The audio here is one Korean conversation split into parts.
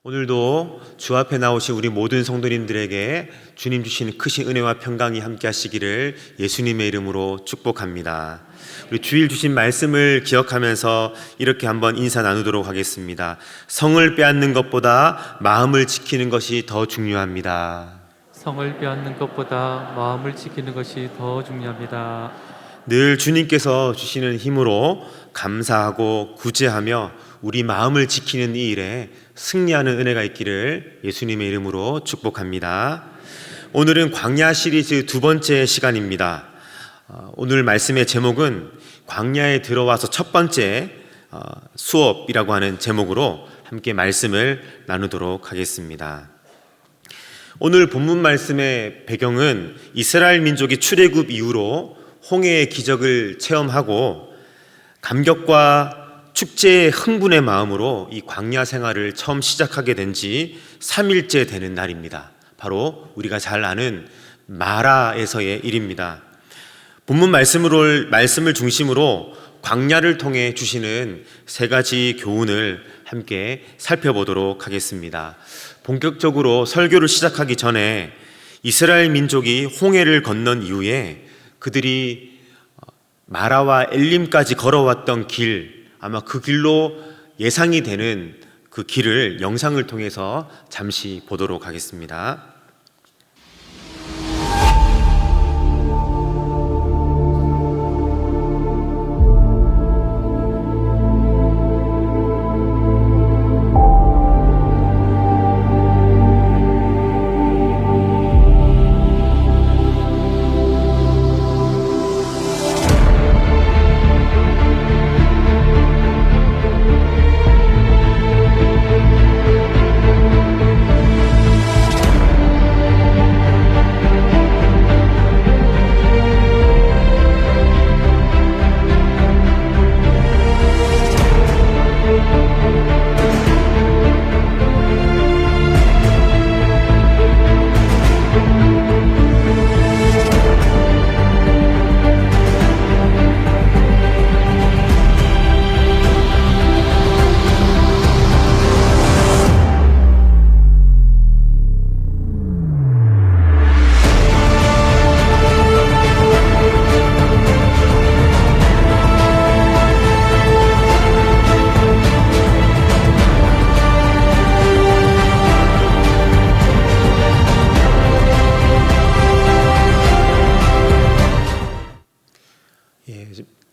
오늘도 주 앞에 나오신 우리 모든 성도님들에게 주님 주시는 크신 은혜와 평강이 함께 하시기를 예수님의 이름으로 축복합니다. 우리 주일 주신 말씀을 기억하면서 이렇게 한번 인사 나누도록 하겠습니다. 성을 빼앗는 것보다 마음을 지키는 것이 더 중요합니다. 성을 빼앗는 것보다 마음을 지키는 것이 더 중요합니다. 늘 주님께서 주시는 힘으로 감사하고 구제하며 우리 마음을 지키는 이 일에 승리하는 은혜가 있기를 예수님의 이름으로 축복합니다. 오늘은 광야 시리즈 두 번째 시간입니다. 오늘 말씀의 제목은 광야에 들어와서 첫 번째 수업이라고 하는 제목으로 함께 말씀을 나누도록 하겠습니다. 오늘 본문 말씀의 배경은 이스라엘 민족이 출애굽 이후로 홍해의 기적을 체험하고 감격과 축제의 흥분의 마음으로 이 광야 생활을 처음 시작하게 된 지 3일째 되는 날입니다. 바로 우리가 잘 아는 마라에서의 일입니다. 본문 말씀을 중심으로 광야를 통해 주시는 세 가지 교훈을 함께 살펴보도록 하겠습니다. 본격적으로 설교를 시작하기 전에 이스라엘 민족이 홍해를 건넌 이후에 그들이 마라와 엘림까지 걸어왔던 길, 아마 그 길로 예상이 되는 그 길을 영상을 통해서 잠시 보도록 하겠습니다.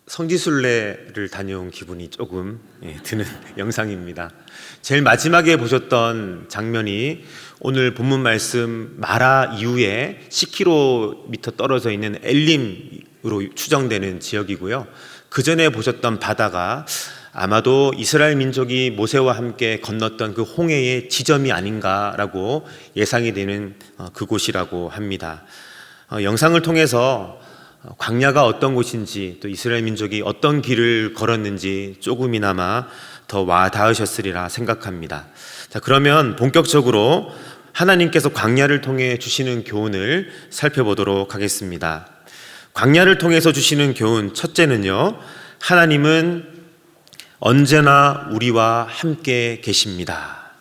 성지순례를 다녀온 기분이 조금 드는 영상입니다. 제일 마지막에 보셨던 장면이 오늘 본문 말씀 마라 이후에 10km 떨어져 있는 엘림으로 추정되는 지역이고요. 그 전에 보셨던 바다가 아마도 이스라엘 민족이 모세와 함께 건넜던 그 홍해의 지점이 아닌가라고 예상이 되는 그곳이라고 합니다. 영상을 통해서 광야가 어떤 곳인지 또 이스라엘 민족이 어떤 길을 걸었는지 조금이나마 더 와 닿으셨으리라 생각합니다. 자, 그러면 본격적으로 하나님께서 광야를 통해 주시는 교훈을 살펴보도록 하겠습니다. 광야를 통해서 주시는 교훈 첫째는요, 하나님은 언제나 우리와 함께 계십니다.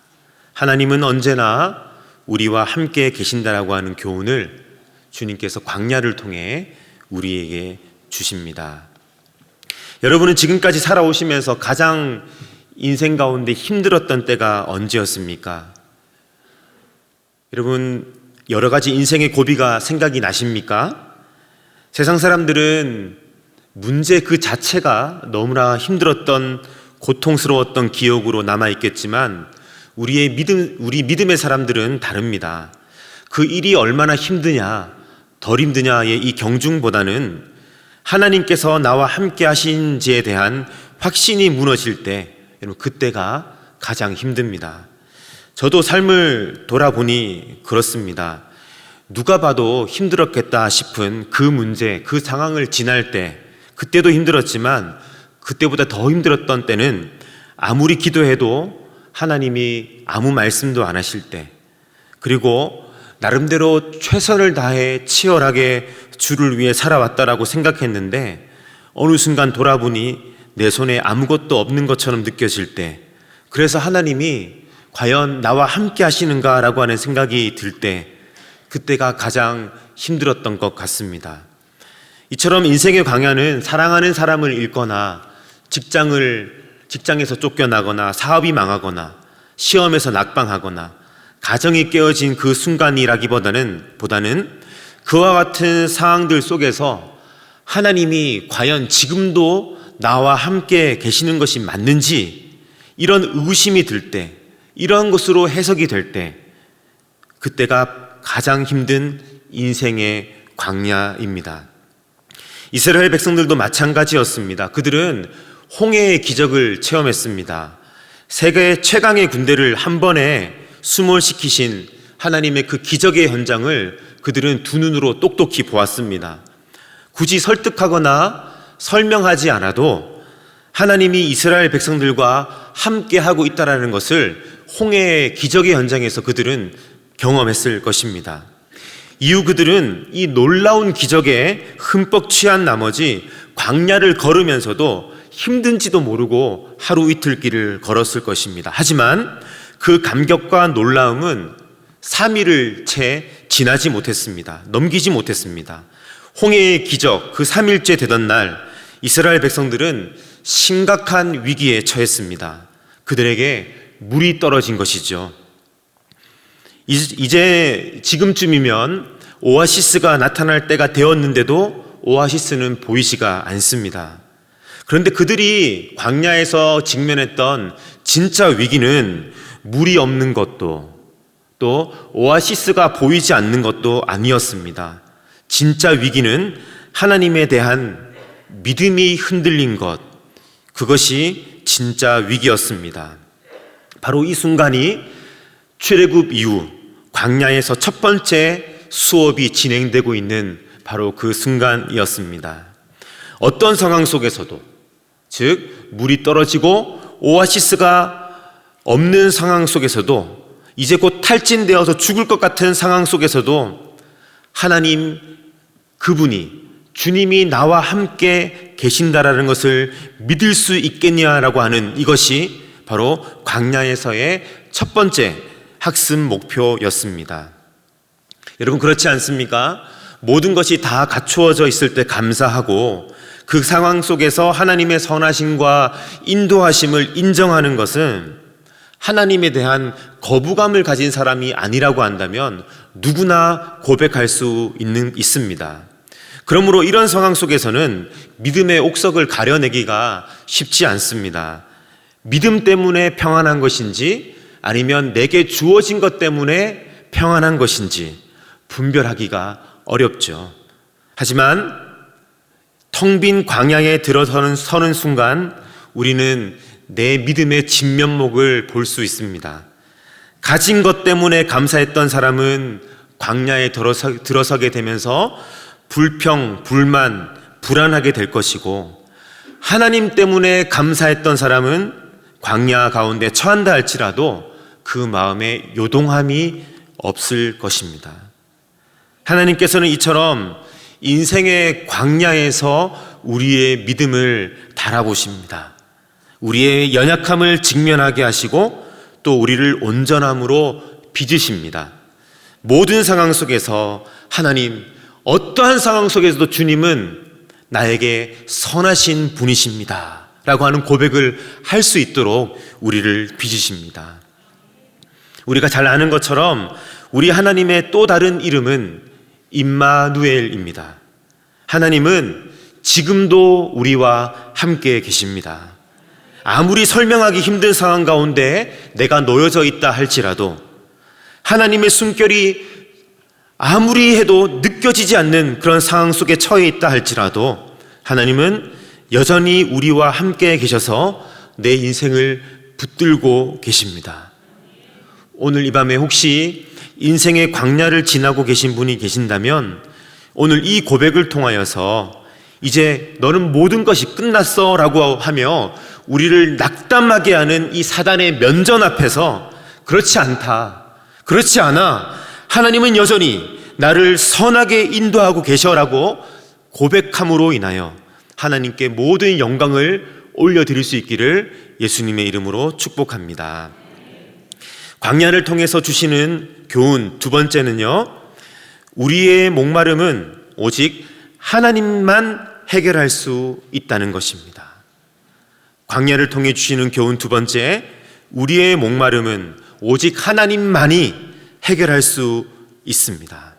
하나님은 언제나 우리와 함께 계신다라고 하는 교훈을 주님께서 광야를 통해 우리에게 주십니다. 여러분은 지금까지 살아오시면서 가장 인생 가운데 힘들었던 때가 언제였습니까? 여러분, 여러 가지 인생의 고비가 생각이 나십니까? 세상 사람들은 문제 그 자체가 너무나 힘들었던 고통스러웠던 기억으로 남아있겠지만 우리 믿음의 사람들은 다릅니다. 그 일이 얼마나 힘드냐, 덜 힘드냐의 이 경중보다는 하나님께서 나와 함께 하신지에 대한 확신이 무너질 때, 여러분, 그때가 가장 힘듭니다. 저도 삶을 돌아보니 그렇습니다. 누가 봐도 힘들었겠다 싶은 그 문제, 그 상황을 지날 때, 그때도 힘들었지만 그때보다 더 힘들었던 때는 아무리 기도해도 하나님이 아무 말씀도 안 하실 때, 그리고 나름대로 최선을 다해 치열하게 주를 위해 살아왔다라고 생각했는데 어느 순간 돌아보니 내 손에 아무것도 없는 것처럼 느껴질 때, 그래서 하나님이 과연 나와 함께 하시는가라고 하는 생각이 들 때, 그때가 가장 힘들었던 것 같습니다. 이처럼 인생의 광야는 사랑하는 사람을 잃거나 직장에서 쫓겨나거나 사업이 망하거나 시험에서 낙방하거나 가정이 깨어진 그 순간이라기보다는 그와 같은 상황들 속에서 하나님이 과연 지금도 나와 함께 계시는 것이 맞는지 이런 의구심이 들 때, 이런 것으로 해석이 될 때, 그때가 가장 힘든 인생의 광야입니다. 이스라엘 백성들도 마찬가지였습니다. 그들은 홍해의 기적을 체험했습니다. 세계 최강의 군대를 한 번에 수몰시키신 하나님의 그 기적의 현장을 그들은 두 눈으로 똑똑히 보았습니다. 굳이 설득하거나 설명하지 않아도 하나님이 이스라엘 백성들과 함께 하고 있다는 것을 홍해의 기적의 현장에서 그들은 경험했을 것입니다. 이후 그들은 이 놀라운 기적에 흠뻑 취한 나머지 광야를 걸으면서도 힘든지도 모르고 하루 이틀 길을 걸었을 것입니다. 하지만 그 감격과 놀라움은 3일을 채 지나지 못했습니다. 넘기지 못했습니다. 홍해의 기적, 그 3일째 되던 날 이스라엘 백성들은 심각한 위기에 처했습니다. 그들에게 물이 떨어진 것이죠. 이제 지금쯤이면 오아시스가 나타날 때가 되었는데도 오아시스는 보이지가 않습니다. 그런데 그들이 광야에서 직면했던 진짜 위기는 물이 없는 것도, 또 오아시스가 보이지 않는 것도 아니었습니다. 진짜 위기는 하나님에 대한 믿음이 흔들린 것, 그것이 진짜 위기였습니다. 바로 이 순간이 출애굽 이후 광야에서 첫 번째 수업이 진행되고 있는 바로 그 순간이었습니다. 어떤 상황 속에서도, 즉 물이 떨어지고 오아시스가 없는 상황 속에서도, 이제 곧 탈진되어서 죽을 것 같은 상황 속에서도 하나님, 그분이, 주님이 나와 함께 계신다라는 것을 믿을 수 있겠냐라고 하는 이것이 바로 광야에서의 첫 번째 학습 목표였습니다. 여러분, 그렇지 않습니까? 모든 것이 다 갖추어져 있을 때 감사하고 그 상황 속에서 하나님의 선하심과 인도하심을 인정하는 것은 하나님에 대한 거부감을 가진 사람이 아니라고 한다면 누구나 고백할 수 있습니다. 그러므로 이런 상황 속에서는 믿음의 옥석을 가려내기가 쉽지 않습니다. 믿음 때문에 평안한 것인지 아니면 내게 주어진 것 때문에 평안한 것인지 분별하기가 어렵죠. 하지만 텅 빈 광야에 서는 순간 우리는 내 믿음의 진면목을 볼 수 있습니다. 가진 것 때문에 감사했던 사람은 광야에 들어서게 되면서 불평, 불만, 불안하게 될 것이고, 하나님 때문에 감사했던 사람은 광야 가운데 처한다 할지라도 그 마음에 요동함이 없을 것입니다. 하나님께서는 이처럼 인생의 광야에서 우리의 믿음을 달아보십니다. 우리의 연약함을 직면하게 하시고 또 우리를 온전함으로 빚으십니다. 모든 상황 속에서 하나님, 어떠한 상황 속에서도 주님은 나에게 선하신 분이십니다 라고 하는 고백을 할 수 있도록 우리를 빚으십니다. 우리가 잘 아는 것처럼 우리 하나님의 또 다른 이름은 임마누엘입니다. 하나님은 지금도 우리와 함께 계십니다. 아무리 설명하기 힘든 상황 가운데 내가 놓여져 있다 할지라도, 하나님의 숨결이 아무리 해도 느껴지지 않는 그런 상황 속에 처해 있다 할지라도 하나님은 여전히 우리와 함께 계셔서 내 인생을 붙들고 계십니다. 오늘 이 밤에 혹시 인생의 광야를 지나고 계신 분이 계신다면 오늘 이 고백을 통하여서 이제 너는 모든 것이 끝났어 라고 하며 우리를 낙담하게 하는 이 사단의 면전 앞에서 그렇지 않다, 그렇지 않아, 하나님은 여전히 나를 선하게 인도하고 계셔라고 고백함으로 인하여 하나님께 모든 영광을 올려드릴 수 있기를 예수님의 이름으로 축복합니다. 광야를 통해서 주시는 교훈 두 번째는요, 우리의 목마름은 오직 하나님만 해결할 수 있다는 것입니다. 광야를 통해 주시는 교훈 두 번째, 우리의 목마름은 오직 하나님만이 해결할 수 있습니다.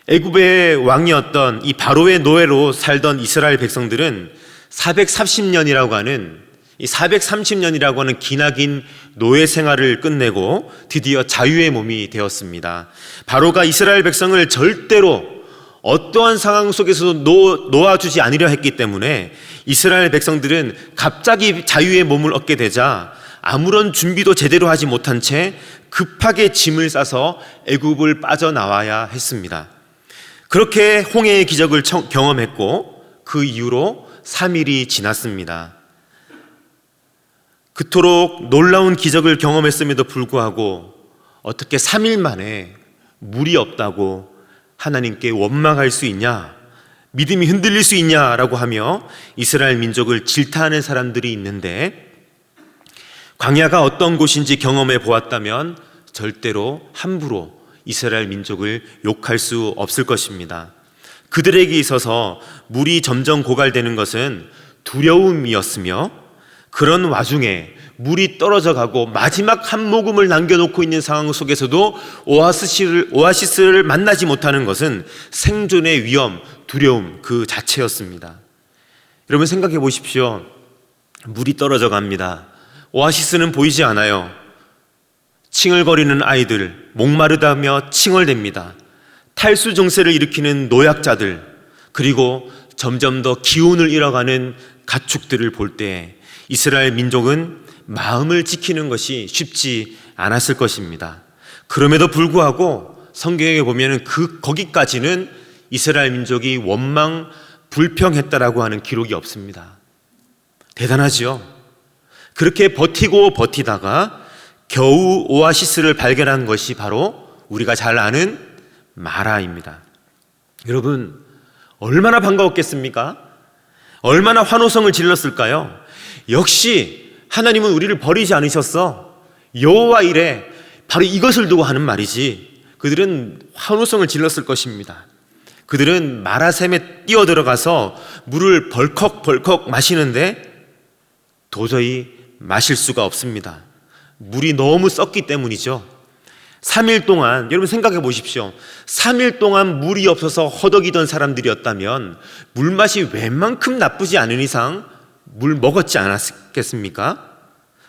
애굽의 왕이었던 이 바로의 노예로 살던 이스라엘 백성들은 430년이라고 하는 기나긴 노예 생활을 끝내고 드디어 자유의 몸이 되었습니다. 바로가 이스라엘 백성을 절대로 어떠한 상황 속에서도 놓아주지 않으려 했기 때문에 이스라엘 백성들은 갑자기 자유의 몸을 얻게 되자 아무런 준비도 제대로 하지 못한 채 급하게 짐을 싸서 애굽을 빠져나와야 했습니다. 그렇게 홍해의 기적을 경험했고 그 이후로 3일이 지났습니다. 그토록 놀라운 기적을 경험했음에도 불구하고 어떻게 3일 만에 물이 없다고 하나님께 원망할 수 있냐, 믿음이 흔들릴 수 있냐라고 하며 이스라엘 민족을 질타하는 사람들이 있는데, 광야가 어떤 곳인지 경험해 보았다면 절대로 함부로 이스라엘 민족을 욕할 수 없을 것입니다. 그들에게 있어서 물이 점점 고갈되는 것은 두려움이었으며, 그런 와중에 물이 떨어져 가고 마지막 한 모금을 남겨놓고 있는 상황 속에서도 오아시스를 만나지 못하는 것은 생존의 위험, 두려움 그 자체였습니다. 여러분 생각해 보십시오. 물이 떨어져 갑니다. 오아시스는 보이지 않아요. 칭얼거리는 아이들, 목마르다며 칭얼댑니다. 탈수 증세를 일으키는 노약자들, 그리고 점점 더 기운을 잃어가는 가축들을 볼 때 이스라엘 민족은 마음을 지키는 것이 쉽지 않았을 것입니다. 그럼에도 불구하고 성경에 보면 거기까지는 이스라엘 민족이 원망 불평했다라고 하는 기록이 없습니다. 대단하지요? 그렇게 버티고 버티다가 겨우 오아시스를 발견한 것이 바로 우리가 잘 아는 마라입니다. 여러분, 얼마나 반가웠겠습니까? 얼마나 환호성을 질렀을까요? 역시 하나님은 우리를 버리지 않으셨어. 여호와 이래. 바로 이것을 두고 하는 말이지. 그들은 환호성을 질렀을 것입니다. 그들은 마라샘에 뛰어들어가서 물을 벌컥벌컥 마시는데 도저히 마실 수가 없습니다. 물이 너무 썩기 때문이죠. 3일 동안, 여러분 생각해 보십시오. 3일 동안 물이 없어서 허덕이던 사람들이었다면 물맛이 웬만큼 나쁘지 않은 이상 물 먹었지 않았겠습니까?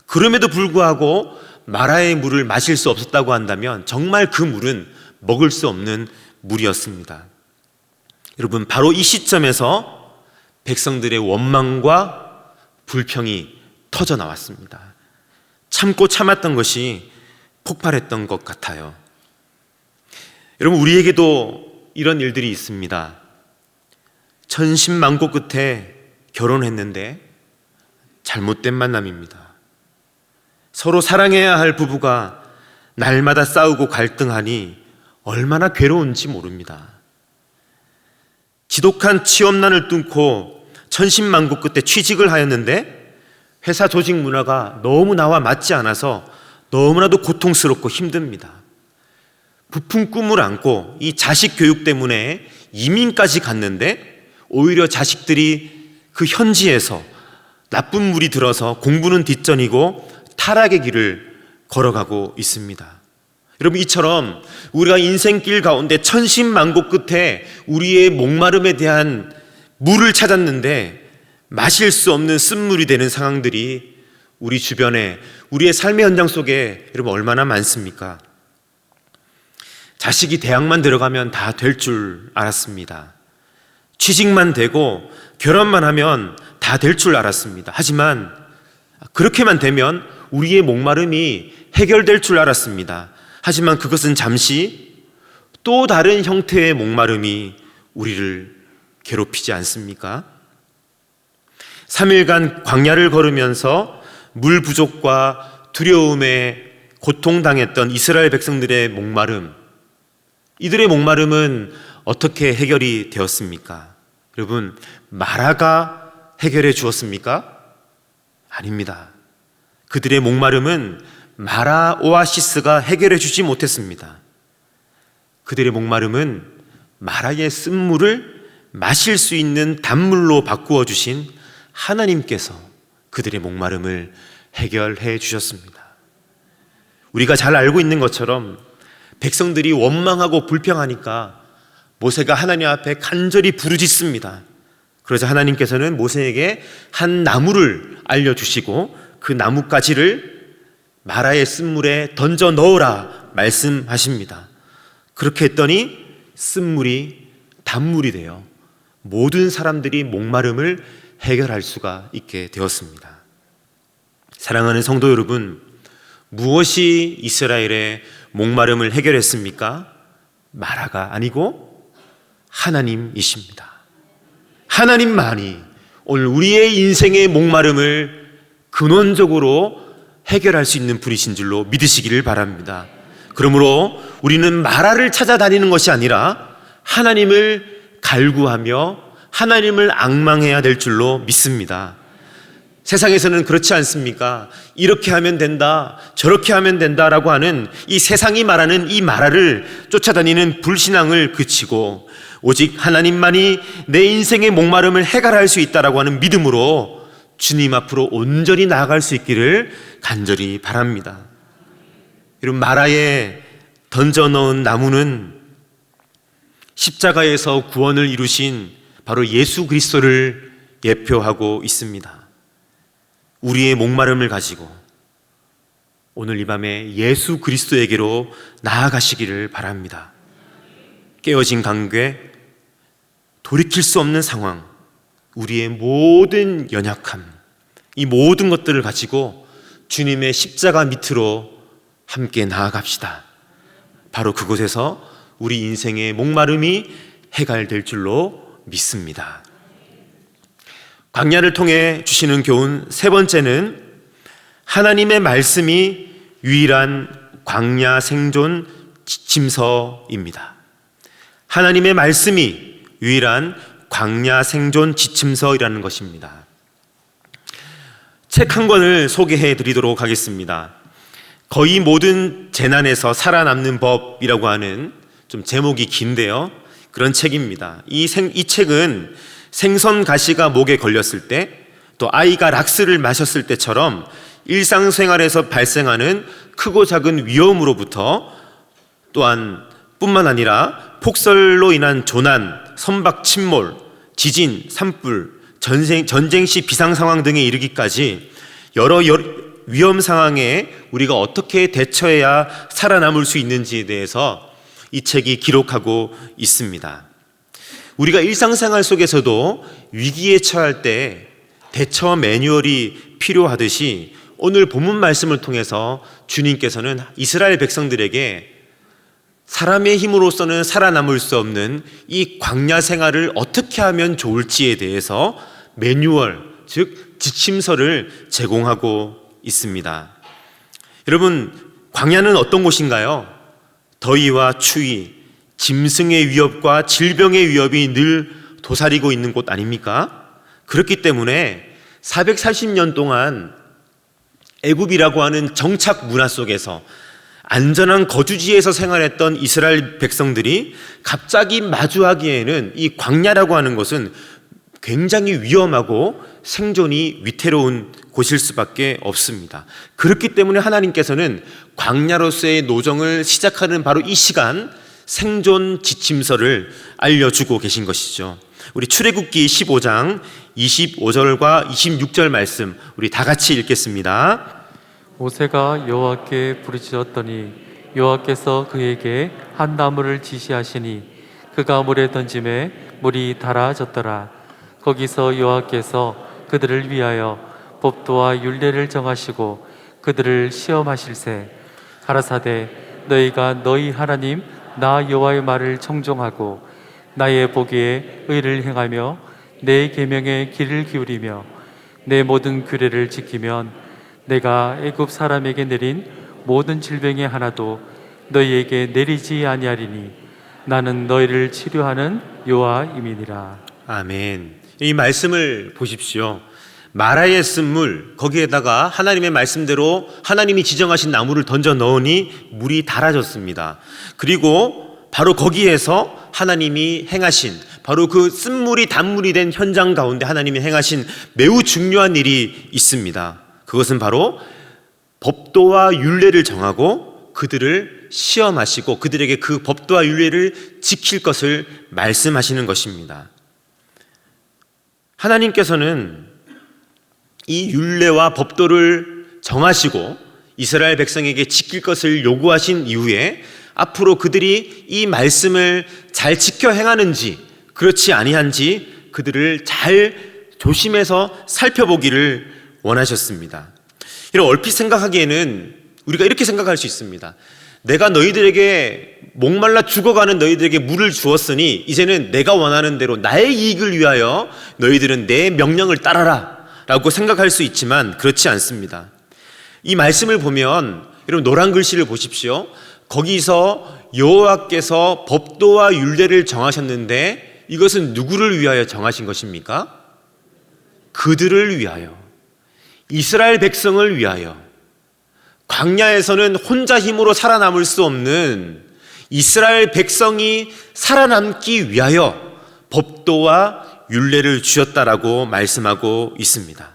그럼에도 불구하고 마라의 물을 마실 수 없었다고 한다면 정말 그 물은 먹을 수 없는 물이었습니다. 여러분, 바로 이 시점에서 백성들의 원망과 불평이 터져 나왔습니다. 참고 참았던 것이 폭발했던 것 같아요. 여러분, 우리에게도 이런 일들이 있습니다. 천신만고 끝에 결혼했는데 잘못된 만남입니다. 서로 사랑해야 할 부부가 날마다 싸우고 갈등하니 얼마나 괴로운지 모릅니다. 지독한 취업난을 뚫고 천신만고 끝에 취직을 하였는데 회사 조직 문화가 너무 나와 맞지 않아서 너무나도 고통스럽고 힘듭니다. 부푼 꿈을 안고 이 자식 교육 때문에 이민까지 갔는데 오히려 자식들이 그 현지에서 나쁜 물이 들어서 공부는 뒷전이고 타락의 길을 걸어가고 있습니다. 여러분, 이처럼 우리가 인생길 가운데 천신만고 끝에 우리의 목마름에 대한 물을 찾았는데 마실 수 없는 쓴물이 되는 상황들이 우리 주변에, 우리의 삶의 현장 속에 여러분 얼마나 많습니까? 자식이 대학만 들어가면 다 될 줄 알았습니다. 취직만 되고 결혼만 하면 다 될 줄 알았습니다. 하지만 그렇게만 되면 우리의 목마름이 해결될 줄 알았습니다. 하지만 그것은 잠시 또 다른 형태의 목마름이 우리를 괴롭히지 않습니까? 3일간 광야를 걸으면서 물 부족과 두려움에 고통당했던 이스라엘 백성들의 목마름, 이들의 목마름은 어떻게 해결이 되었습니까? 여러분, 마라가 해결해 주었습니까? 아닙니다. 그들의 목마름은 마라 오아시스가 해결해 주지 못했습니다. 그들의 목마름은 마라의 쓴물을 마실 수 있는 단물로 바꾸어 주신 하나님께서 그들의 목마름을 해결해 주셨습니다. 우리가 잘 알고 있는 것처럼 백성들이 원망하고 불평하니까 모세가 하나님 앞에 간절히 부르짖습니다. 그러자 하나님께서는 모세에게 한 나무를 알려주시고 그 나뭇가지를 마라의 쓴물에 던져 넣으라 말씀하십니다. 그렇게 했더니 쓴물이 단물이 되어 모든 사람들이 목마름을 해결할 수가 있게 되었습니다. 사랑하는 성도 여러분, 무엇이 이스라엘의 목마름을 해결했습니까? 마라가 아니고 하나님이십니다. 하나님만이 오늘 우리의 인생의 목마름을 근원적으로 해결할 수 있는 분이신 줄로 믿으시기를 바랍니다. 그러므로 우리는 마라를 찾아다니는 것이 아니라 하나님을 갈구하며 하나님을 앙망해야 될 줄로 믿습니다. 세상에서는 그렇지 않습니까? 이렇게 하면 된다, 저렇게 하면 된다라고 하는 이 세상이 말하는 이 마라를 쫓아다니는 불신앙을 그치고 오직 하나님만이 내 인생의 목마름을 해결할 수 있다라고 하는 믿음으로 주님 앞으로 온전히 나아갈 수 있기를 간절히 바랍니다. 여러분, 마라에 던져 넣은 나무는 십자가에서 구원을 이루신 바로 예수 그리스도를 예표하고 있습니다. 우리의 목마름을 가지고 오늘 이 밤에 예수 그리스도에게로 나아가시기를 바랍니다. 깨어진 관계, 돌이킬 수 없는 상황, 우리의 모든 연약함, 이 모든 것들을 가지고 주님의 십자가 밑으로 함께 나아갑시다. 바로 그곳에서 우리 인생의 목마름이 해결될 줄로 믿습니다. 광야를 통해 주시는 교훈 세 번째는 하나님의 말씀이 유일한 광야 생존 지침서입니다. 하나님의 말씀이 유일한 광야 생존 지침서이라는 것입니다. 책 한 권을 소개해 드리도록 하겠습니다. 거의 모든 재난에서 살아남는 법이라고 하는 좀 제목이 긴데요, 그런 책입니다. 이 책은 생선 가시가 목에 걸렸을 때, 또 아이가 락스를 마셨을 때처럼 일상생활에서 발생하는 크고 작은 위험으로부터 또한 뿐만 아니라 폭설로 인한 조난, 선박 침몰, 지진, 산불, 전쟁 시 비상 상황 등에 이르기까지 여러 위험 상황에 우리가 어떻게 대처해야 살아남을 수 있는지에 대해서 이 책이 기록하고 있습니다. 우리가 일상생활 속에서도 위기에 처할 때 대처 매뉴얼이 필요하듯이 오늘 본문 말씀을 통해서 주님께서는 이스라엘 백성들에게 사람의 힘으로서는 살아남을 수 없는 이 광야 생활을 어떻게 하면 좋을지에 대해서 매뉴얼, 즉 지침서를 제공하고 있습니다. 여러분, 광야는 어떤 곳인가요? 더위와 추위, 짐승의 위협과 질병의 위협이 늘 도사리고 있는 곳 아닙니까? 그렇기 때문에 440년 동안 애굽이라고 하는 정착 문화 속에서 안전한 거주지에서 생활했던 이스라엘 백성들이 갑자기 마주하기에는 이 광야라고 하는 것은 굉장히 위험하고 생존이 위태로운 곳일 수밖에 없습니다. 그렇기 때문에 하나님께서는 광야로서의 노정을 시작하는 바로 이 시간 생존 지침서를 알려주고 계신 것이죠. 우리 출애굽기 15장 25절과 26절 말씀 우리 다 같이 읽겠습니다. 모세가 여호와께 부르짖었더니 여호와께서 그에게 한 나무를 지시하시니 그가 물에 던짐에 물이 달아졌더라. 거기서 여호와께서 그들을 위하여 법도와 율례를 정하시고 그들을 시험하실세. 가라사대 너희가 너희 하나님 나 여호와의 말을 청종하고 나의 보기에 의를 행하며 내 계명에 귀를 기울이며 내 모든 규례를 지키면 내가 애굽 사람에게 내린 모든 질병의 하나도 너희에게 내리지 아니하리니 나는 너희를 치료하는 여호와임이니라. 아멘. 이 말씀을 보십시오. 마라의 쓴물, 거기에다가 하나님의 말씀대로 하나님이 지정하신 나무를 던져 넣으니 물이 달아졌습니다. 그리고 바로 거기에서 하나님이 행하신, 바로 그 쓴물이 단물이 된 현장 가운데 하나님이 행하신 매우 중요한 일이 있습니다. 그것은 바로 법도와 율례를 정하고 그들을 시험하시고 그들에게 그 법도와 율례를 지킬 것을 말씀하시는 것입니다. 하나님께서는 이 율례와 법도를 정하시고 이스라엘 백성에게 지킬 것을 요구하신 이후에 앞으로 그들이 이 말씀을 잘 지켜 행하는지 그렇지 아니한지 그들을 잘 조심해서 살펴보기를 원하셨습니다. 이런 얼핏 생각하기에는 우리가 이렇게 생각할 수 있습니다. 내가 너희들에게 목말라 죽어가는 너희들에게 물을 주었으니 이제는 내가 원하는 대로 나의 이익을 위하여 너희들은 내 명령을 따라라 라고 생각할 수 있지만 그렇지 않습니다. 이 말씀을 보면 여러분 노란 글씨를 보십시오. 거기서 여호와께서 법도와 율례를 정하셨는데 이것은 누구를 위하여 정하신 것입니까? 그들을 위하여, 이스라엘 백성을 위하여, 광야에서는 혼자 힘으로 살아남을 수 없는 이스라엘 백성이 살아남기 위하여 법도와 율례를 주셨다라고 말씀하고 있습니다.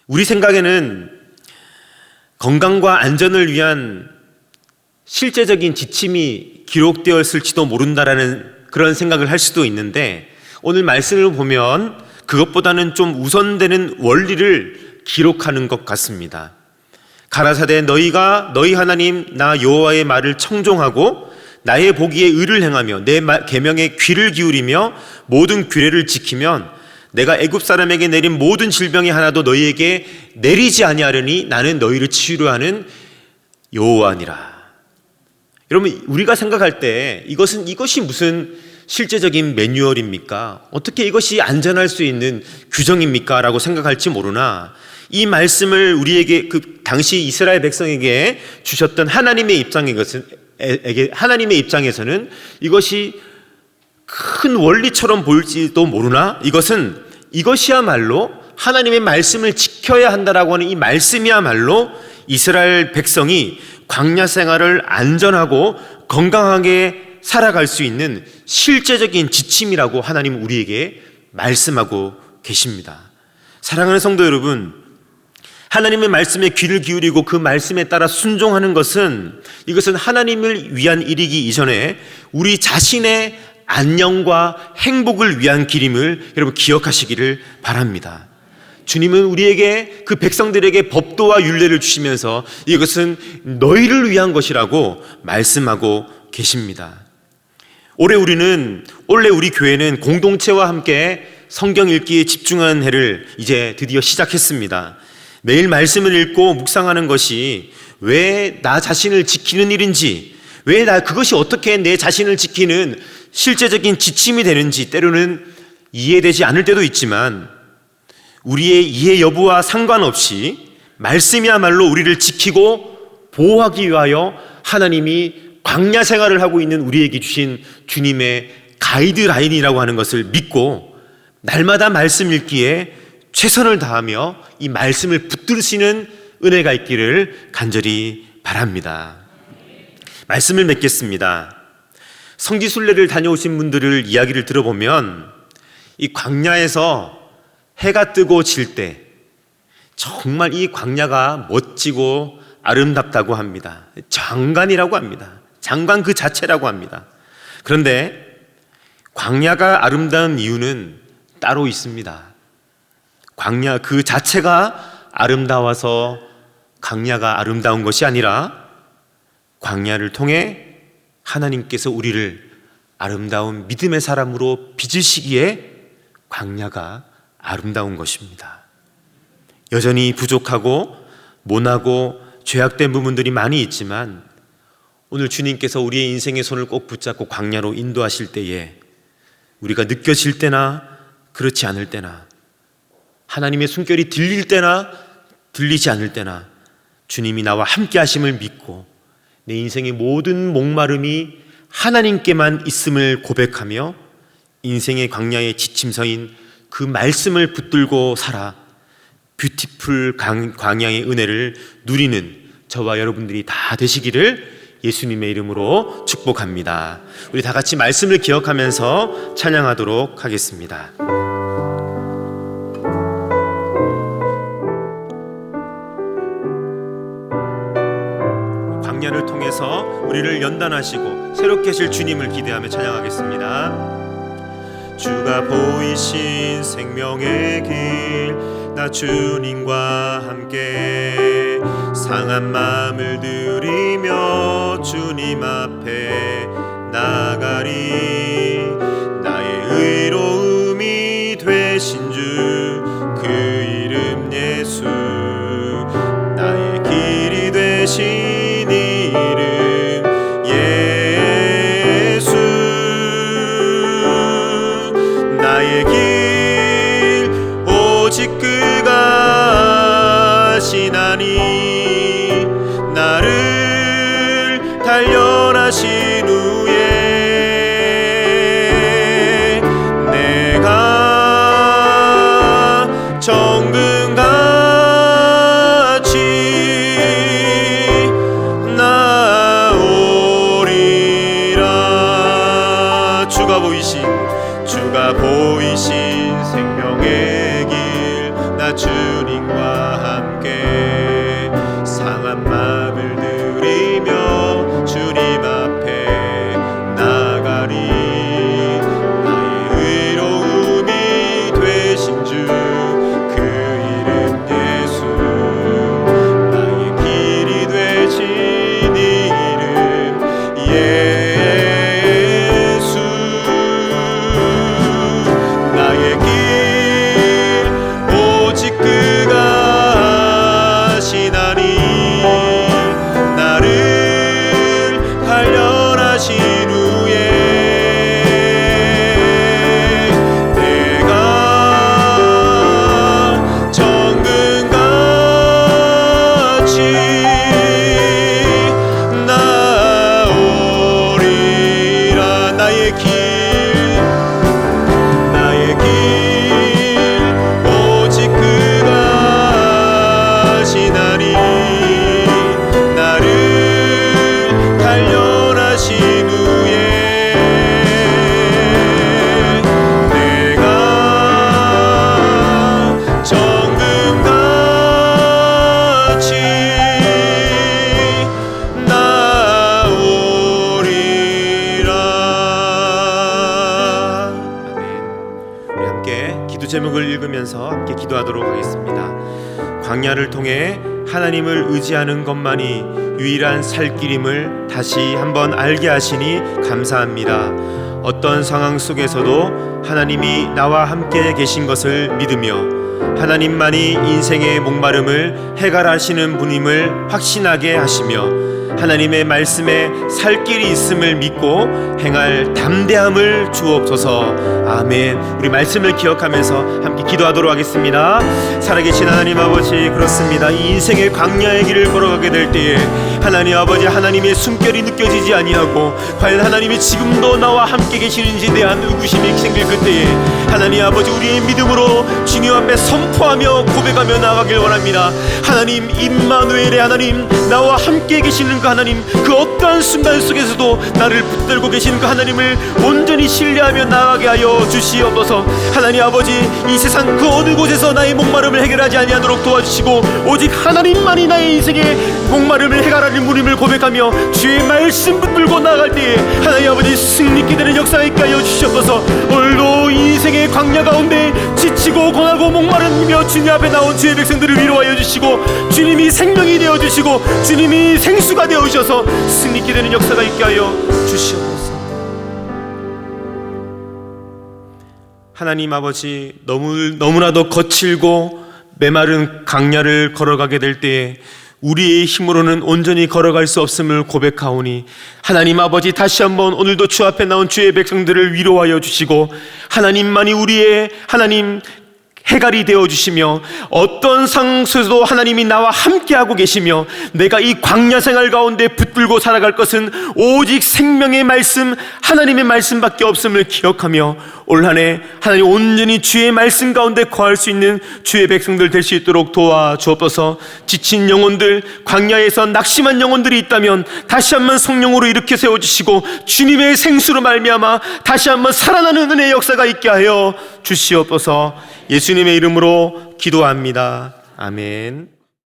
우리 생각에는 건강과 안전을 위한 실제적인 지침이 기록되었을지도 모른다라는 그런 생각을 할 수도 있는데 오늘 말씀을 보면 그것보다는 좀 우선되는 원리를 기록하는 것 같습니다. 가라사대 너희가 너희 하나님 나 여호와의 말을 청종하고 나의 보기에 의를 행하며 내 계명에 귀를 기울이며 모든 규례를 지키면 내가 애굽 사람에게 내린 모든 질병이 하나도 너희에게 내리지 아니하려니 나는 너희를 치유로 하는 여호와니라. 여러분 우리가 생각할 때 이것이 무슨 실제적인 매뉴얼입니까? 어떻게 이것이 안전할 수 있는 규정입니까? 라고 생각할지 모르나 이 말씀을 우리에게 그 당시 이스라엘 백성에게 주셨던 하나님의 입장에서는 이것이 큰 원리처럼 보일지도 모르나 이것이야말로 하나님의 말씀을 지켜야 한다라고 하는 이 말씀이야말로 이스라엘 백성이 광야 생활을 안전하고 건강하게 살아갈 수 있는 실제적인 지침이라고 하나님 우리에게 말씀하고 계십니다. 사랑하는 성도 여러분, 하나님의 말씀에 귀를 기울이고 그 말씀에 따라 순종하는 이것은 하나님을 위한 일이기 이전에 우리 자신의 안녕과 행복을 위한 길임을 여러분 기억하시기를 바랍니다. 주님은 우리에게 그 백성들에게 법도와 율례를 주시면서 이것은 너희를 위한 것이라고 말씀하고 계십니다. 올해 우리 교회는 공동체와 함께 성경 읽기에 집중하는 해를 이제 드디어 시작했습니다. 매일 말씀을 읽고 묵상하는 것이 왜 나 자신을 지키는 일인지, 그것이 어떻게 내 자신을 지키는 실제적인 지침이 되는지 때로는 이해되지 않을 때도 있지만 우리의 이해 여부와 상관없이 말씀이야말로 우리를 지키고 보호하기 위하여 하나님이 광야 생활을 하고 있는 우리에게 주신 주님의 가이드라인이라고 하는 것을 믿고 날마다 말씀 읽기에 최선을 다하며 이 말씀을 붙드시는 은혜가 있기를 간절히 바랍니다. 말씀을 맺겠습니다. 성지순례를 다녀오신 분들을 이야기를 들어보면 이 광야에서 해가 뜨고 질 때 정말 이 광야가 멋지고 아름답다고 합니다. 장관이라고 합니다. 장관 그 자체라고 합니다. 그런데 광야가 아름다운 이유는 따로 있습니다. 광야 그 자체가 아름다워서 광야가 아름다운 것이 아니라 광야를 통해 하나님께서 우리를 아름다운 믿음의 사람으로 빚으시기에 광야가 아름다운 것입니다. 여전히 부족하고 모나고 죄악된 부분들이 많이 있지만 오늘 주님께서 우리의 인생의 손을 꼭 붙잡고 광야로 인도하실 때에 우리가 느껴질 때나 그렇지 않을 때나 하나님의 숨결이 들릴 때나 들리지 않을 때나 주님이 나와 함께 하심을 믿고 내 인생의 모든 목마름이 하나님께만 있음을 고백하며 인생의 광야의 지침서인 그 말씀을 붙들고 살아 뷰티풀 광야의 은혜를 누리는 저와 여러분들이 다 되시기를 예수님의 이름으로 축복합니다. 우리 다 같이 말씀을 기억하면서 찬양하도록 하겠습니다. 광야를 통해서 우리를 연단하시고 새롭게 하실 주님을 기대하며 찬양하겠습니다. 주가 보이신 생명의 길, 나 주님과 함께 상한 마음을 들이며 주님 앞에 나가리. 나의 의로움이 되신 주 그 이름 예수, 나의 길이 되신 이름 예수. 나의 길 오직 그가 하시나니, 나를 단련하신 후에 내가 정금같이 나오리라. 주가 보이신 생명의 길, 나 주님과 함께 상한 마음을 들이며 주님 앞에 나가리. 나의 의로움이 되신 주 그 이름 예수, 나의 길이 되신 이름 예수. 나의 길 오직 그가 하시나니, 나를 단련하신 후에 내가 정금같이 나오리라. 나의 길 오직 그가 하시나니, 나를 단련하신 후에 내가 정금같이 나오리라. 아멘. 우리 함께 기도 제목을 읽으면서 함께 기도하도록 하겠습니다. 광야를 통해 하나님을 의지하는 것만이 유일한 살 길임을 다시 한번 알게 하시니 감사합니다. 어떤 상황 속에서도 하나님이 나와 함께 계신 것을 믿으며 하나님만이 인생의 목마름을 해결하시는 분임을 확신하게 하시며 하나님의 말씀에 살 길이 있음을 믿고 행할 담대함을 주옵소서. 아멘. 우리 말씀을 기억하면서 함께 기도하도록 하겠습니다. 살아계신 하나님 아버지, 그렇습니다. 이 인생의 광야의 길을 걸어가게 될 때에 하나님 아버지, 하나님의 숨결이 느껴지지 아니하고 과연 하나님이 지금도 나와 함께 계시는지에 대한 의구심이 생길 그때에 하나님 아버지, 우리의 믿음으로 주님 앞에 선포하며 고백하며 나아가길 원합니다. 하나님 임마누엘의 하나님, 나와 함께 계시는 그 하나님, 그 어떠한 순간 속에서도 나를 붙들고 계시는 그 하나님을 온전히 신뢰하며 나아가게 하여 주시옵소서. 하나님 아버지, 이 세상 그 어느 곳에서 나의 목마름을 해결하지 아니하도록 도와주시고 오직 하나님만이 나의 인생의 목마름을 해결하는 분임을 고백하며 주의 말씀 붙들고 나아갈 때에 하나님 아버지, 승리케 되는 역사가 있게 하여 주시옵소서. 오늘도 인생의 광야 가운데 지치고 고나고 목마름이며 주님 앞에 나온 주의 백성들을 위로하여 주시고 주님이 생명이 되어 주시고 주님이 생수가 되어 주셔서 승리케 되는 역사가 있게 하여 주시옵소서. 하나님 아버지, 너무나도 거칠고 메마른 광야를 걸어가게 될 때에 우리의 힘으로는 온전히 걸어갈 수 없음을 고백하오니 하나님 아버지, 다시 한번 오늘도 주 앞에 나온 주의 백성들을 위로하여 주시고 하나님만이 우리의 하나님 해갈이 되어주시며 어떤 상황에서도 하나님이 나와 함께하고 계시며 내가 이 광야 생활 가운데 붙들고 살아갈 것은 오직 생명의 말씀, 하나님의 말씀밖에 없음을 기억하며 올 한 해 하나님 온전히 주의 말씀 가운데 거할 수 있는 주의 백성들 될 수 있도록 도와주옵소서. 지친 영혼들, 광야에서 낙심한 영혼들이 있다면 다시 한번 성령으로 일으켜 세워주시고 주님의 생수로 말미암아 다시 한번 살아나는 은혜의 역사가 있게 하여 주시옵소서. 예수님의 이름으로 기도합니다. 아멘.